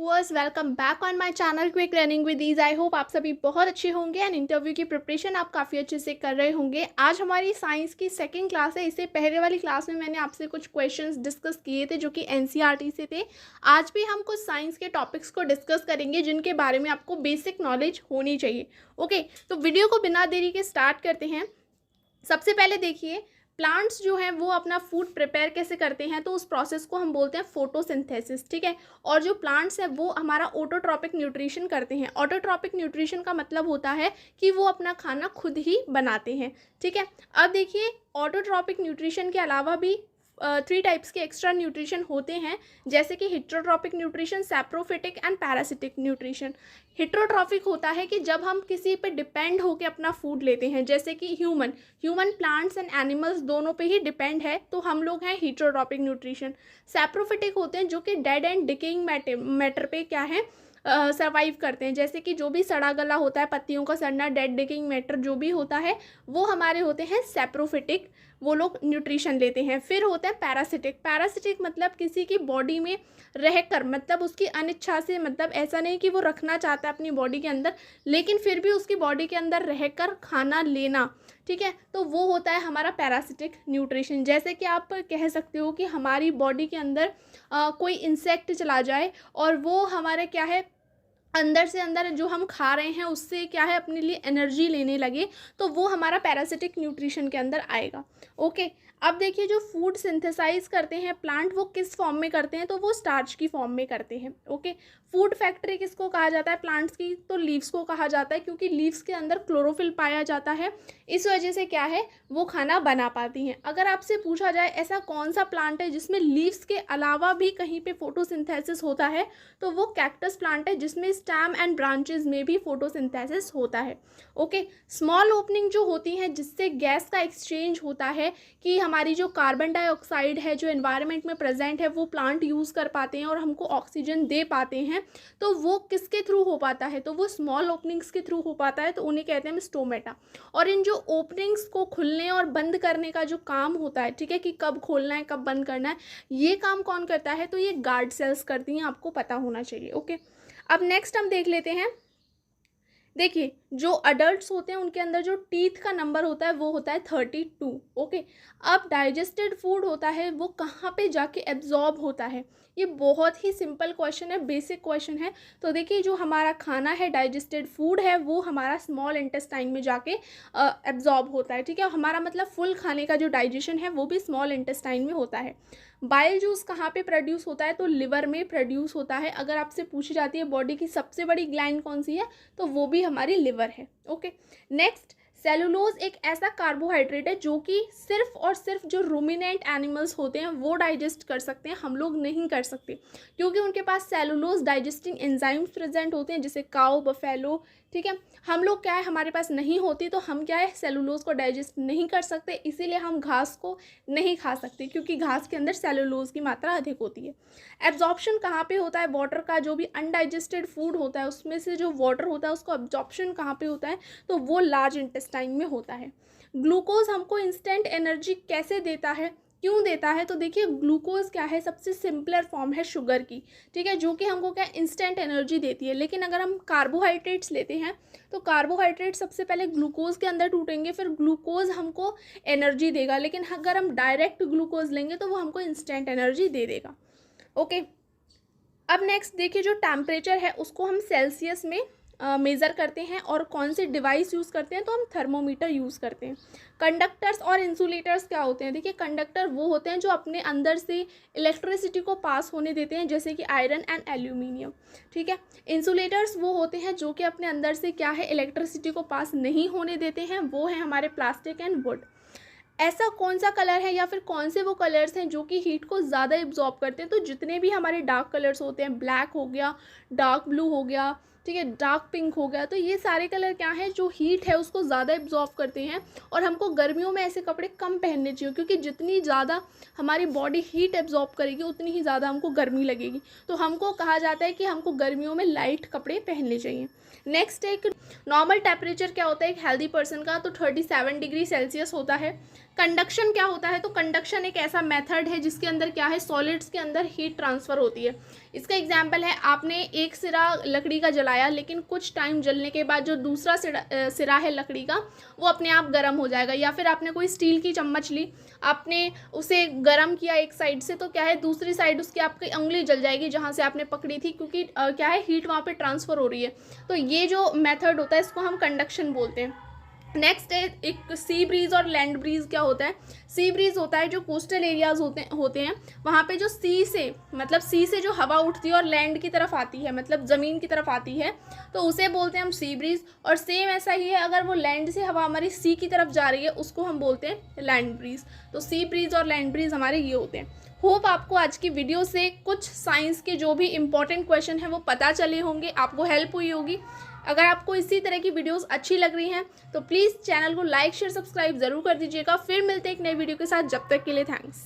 Viewers, welcome back on my channel quick learning with ease. I hope आप सभी बहुत अच्छे होंगे एंड इंटरव्यू की प्रिपरेशन आप काफ़ी अच्छे से कर रहे होंगे। आज हमारी साइंस की सेकंड क्लास है। इससे पहले वाली क्लास में मैंने आपसे कुछ क्वेश्चंस डिस्कस किए थे जो कि एनसीईआरटी से थे। आज भी हम कुछ साइंस के टॉपिक्स को डिस्कस करेंगे जिनके बारे में आपको बेसिक नॉलेज होनी चाहिए। ओके, तो वीडियो को बिना देरी के स्टार्ट करते हैं। सबसे पहले देखिए, प्लांट्स जो हैं वो अपना फूड प्रिपेयर कैसे करते हैं, तो उस प्रोसेस को हम बोलते हैं फोटोसिंथेसिस। ठीक है। और जो प्लांट्स हैं वो हमारा ऑटोट्रॉपिक न्यूट्रिशन करते हैं। ऑटोट्रॉपिक न्यूट्रिशन का मतलब होता है कि वो अपना खाना खुद ही बनाते हैं। ठीक है। अब देखिए, ऑटोट्रॉपिक न्यूट्रिशन के अलावा भी 3 टाइप्स के एक्स्ट्रा न्यूट्रिशन होते हैं, जैसे कि heterotrophic nutrition, saprophytic and parasitic nutrition. Heterotrophic होता है कि जब हम किसी पे डिपेंड होकर अपना फूड लेते हैं, जैसे कि ह्यूमन प्लांट्स एंड एनिमल्स दोनों पे ही डिपेंड है, तो हम लोग हैं हिट्रोट्रॉपिक न्यूट्रिशन। सैप्रोफिटिक होते हैं जो कि डेड एंड डिकेइंग मैटर पे क्या है, सर्वाइव करते हैं, जैसे कि जो भी सड़ा गला होता है, पत्तियों का सड़ना, डेड डिकेइंग मैटर जो भी होता है, वो हमारे होते हैं सैप्रोफिटिक, वो लोग न्यूट्रिशन लेते हैं। फिर होता है पैरासिटिक। पैरासिटिक मतलब किसी की बॉडी में रहकर, मतलब उसकी अनिच्छा से, मतलब ऐसा नहीं कि वो रखना चाहता है अपनी बॉडी के अंदर, लेकिन फिर भी उसकी बॉडी के अंदर रहकर खाना लेना। ठीक है, तो वो होता है हमारा पैरासिटिक न्यूट्रिशन। जैसे कि आप कह सकते हो कि हमारी बॉडी के अंदर कोई इंसेक्ट चला जाए और वो हमारे क्या है, अंदर से अंदर जो हम खा रहे हैं उससे क्या है, अपने लिए एनर्जी लेने लगे, तो वो हमारा पैरासिटिक न्यूट्रिशन के अंदर आएगा। ओके, अब देखिए, जो फूड सिंथेसाइज करते हैं प्लांट, वो किस फॉर्म में करते हैं, तो वो स्टार्च की फॉर्म में करते हैं। ओके, फूड फैक्ट्री किसको कहा जाता है प्लांट्स की, तो लीव्स को कहा जाता है, क्योंकि लीव्स के अंदर क्लोरोफिल पाया जाता है, इस वजह से क्या है, वो खाना बना पाती हैं। अगर आपसे पूछा जाए ऐसा कौन सा प्लांट है जिसमें लीव्स के अलावा भी कहीं पे फोटोसिंथेसिस होता है, तो वो कैक्टस प्लांट है, जिसमें स्टेम एंड ब्रांचेस में भी फोटोसिंथेसिस होता है। ओके, स्मॉल ओपनिंग जो होती हैं जिससे गैस का एक्सचेंज होता है, कि हमारी जो कार्बन डाइऑक्साइड है जो एनवायरनमेंट में प्रेजेंट है वो प्लांट यूज़ कर पाते हैं और हमको ऑक्सीजन दे पाते हैं, तो वो किसके थ्रू हो पाता है, तो वो स्मॉल ओपनिंग्स के थ्रू हो पाता है, तो उन्हें कहते हैं स्टोमेटा। और इन जो ओपनिंग्स को खुलने और बंद करने का जो काम होता है, ठीक है, कि कब खोलना है कब बंद करना है, ये काम कौन करता है, तो ये गार्ड सेल्स करती हैं, आपको पता होना चाहिए। ओके, अब नेक्स्ट हम देख लेते हैं। देखिए, जो अडल्ट्स होते हैं उनके अंदर जो टीथ का नंबर होता है वो होता है 32। ओके, अब डाइजेस्टेड फूड होता है वो कहाँ पे जाके एब्जॉर्ब होता है, ये बहुत ही सिंपल क्वेश्चन है, बेसिक क्वेश्चन है। तो देखिए, जो हमारा खाना है, डाइजेस्टेड फूड है, वो हमारा स्मॉल इंटेस्टाइन में जाके एब्जॉर्ब होता है। ठीक है, हमारा मतलब फुल खाने का जो डाइजेशन है वो भी स्मॉल इंटेस्टाइन में होता है। बाइल जूस कहाँ पे प्रोड्यूस होता है, तो लिवर में प्रोड्यूस होता है। अगर आपसे पूछी जाती है बॉडी की सबसे बड़ी ग्लैंड कौन सी है, तो वो भी हमारी लिवर है। ओके, नेक्स्ट, सेलुलोज एक ऐसा कार्बोहाइड्रेट है जो कि सिर्फ और सिर्फ जो रूमिनेंट एनिमल्स होते हैं वो डाइजेस्ट कर सकते हैं, हम लोग नहीं कर सकते, क्योंकि उनके पास सेलुलोज डाइजेस्टिंग एंजाइम्स प्रेजेंट होते हैं, जैसे काऊ, बफेलो। ठीक है, हम लोग क्या है, हमारे पास नहीं होती, तो हम क्या है, सेलुलोज को डाइजेस्ट नहीं कर सकते, इसीलिए हम घास को नहीं खा सकते, क्योंकि घास के अंदर सेलुलोज की मात्रा अधिक होती है। एब्जॉर्प्शन कहाँ पे होता है, वाटर का, जो भी अनडाइजेस्टेड फूड होता है उसमें से जो वाटर होता है उसको एब्जॉर्प्शन कहाँ पे होता है, तो वो लार्ज इंटेस्टाइन में होता है। ग्लूकोज हमको इंस्टेंट एनर्जी कैसे देता है, क्यों देता है, तो देखिए, ग्लूकोज क्या है, सबसे सिंपलर फॉर्म है शुगर की। ठीक है, जो कि हमको क्या इंस्टेंट एनर्जी देती है। लेकिन अगर हम कार्बोहाइड्रेट्स लेते हैं तो कार्बोहाइड्रेट सबसे पहले ग्लूकोज के अंदर टूटेंगे, फिर ग्लूकोज हमको एनर्जी देगा, लेकिन अगर हम डायरेक्ट ग्लूकोज लेंगे तो वो हमको इंस्टेंट एनर्जी दे देगा। ओके, अब नेक्स्ट देखिए, जो टेम्परेचर है उसको हम सेल्सियस में मेज़र करते हैं, और कौन सी डिवाइस यूज़ करते हैं, तो हम थर्मोमीटर यूज़ करते हैं। कंडक्टर्स और इंसुलेटर्स क्या होते हैं, देखिए, कंडक्टर वो होते हैं जो अपने अंदर से इलेक्ट्रिसिटी को पास होने देते हैं, जैसे कि आयरन एंड एल्यूमिनियम। ठीक है, इंसुलेटर्स वो होते हैं जो कि अपने अंदर से क्या है, इलेक्ट्रिसिटी को पास नहीं होने देते हैं, वो है हमारे प्लास्टिक एंड वुड। ऐसा कौन सा कलर है या फिर कौन से वो कलर्स हैं जो कि हीट को ज़्यादा एब्जॉर्ब करते हैं, तो जितने भी हमारे डार्क कलर्स होते हैं, ब्लैक हो गया, डार्क ब्लू हो गया, ठीक है, डार्क पिंक हो गया, तो ये सारे कलर क्या हैं, जो हीट है उसको ज़्यादा एब्जॉर्ब करते हैं। और हमको गर्मियों में ऐसे कपड़े कम पहनने चाहिए, क्योंकि जितनी ज़्यादा हमारी बॉडी हीट एब्जॉर्ब करेगी उतनी ही ज़्यादा हमको गर्मी लगेगी, तो हमको कहा जाता है कि हमको गर्मियों में लाइट कपड़े पहनने चाहिए। नेक्स्ट, एक नॉर्मल टेम्परेचर क्या होता है एक हेल्दी पर्सन का, तो 37 डिग्री सेल्सियस होता है। कंडक्शन क्या होता है, तो कंडक्शन एक ऐसा मेथड है जिसके अंदर क्या है, सॉलिड्स के अंदर हीट ट्रांसफ़र होती है। इसका एग्जांपल है, आपने एक सिरा लकड़ी का जलाया, लेकिन कुछ टाइम जलने के बाद जो दूसरा सिरा है लकड़ी का, वो अपने आप गर्म हो जाएगा। या फिर आपने कोई स्टील की चम्मच ली, आपने उसे गर्म किया एक साइड से, तो क्या है, दूसरी साइड उसकी आपकी उंगली जल जाएगी जहाँ से आपने पकड़ी थी, क्योंकि क्या है, हीट वहाँ पे ट्रांसफ़र हो रही है। तो ये जो मेथड होता है इसको हम कंडक्शन बोलते हैं। नेक्स्ट है एक सी ब्रीज और लैंड ब्रीज। क्या होता है, सी ब्रीज होता है जो कोस्टल एरियाज होते हैं, वहाँ पे जो सी से जो हवा उठती है और लैंड की तरफ आती है, मतलब ज़मीन की तरफ आती है, तो उसे बोलते हैं हम सी ब्रीज। और सेम ऐसा ही है, अगर वो लैंड से हवा हमारी सी की तरफ जा रही है, उसको हम बोलते हैं लैंड ब्रीज। तो सी ब्रीज और लैंड ब्रीज हमारे ये होते हैं। होप आपको आज की वीडियो से कुछ साइंस के जो भी इंपॉर्टेंट क्वेश्चन हैं वो पता चले होंगे, आपको हेल्प हुई होगी। अगर आपको इसी तरह की वीडियोस अच्छी लग रही हैं तो प्लीज़ चैनल को लाइक शेयर सब्सक्राइब ज़रूर कर दीजिएगा। फिर मिलते हैं एक नई वीडियो के साथ, जब तक के लिए थैंक्स।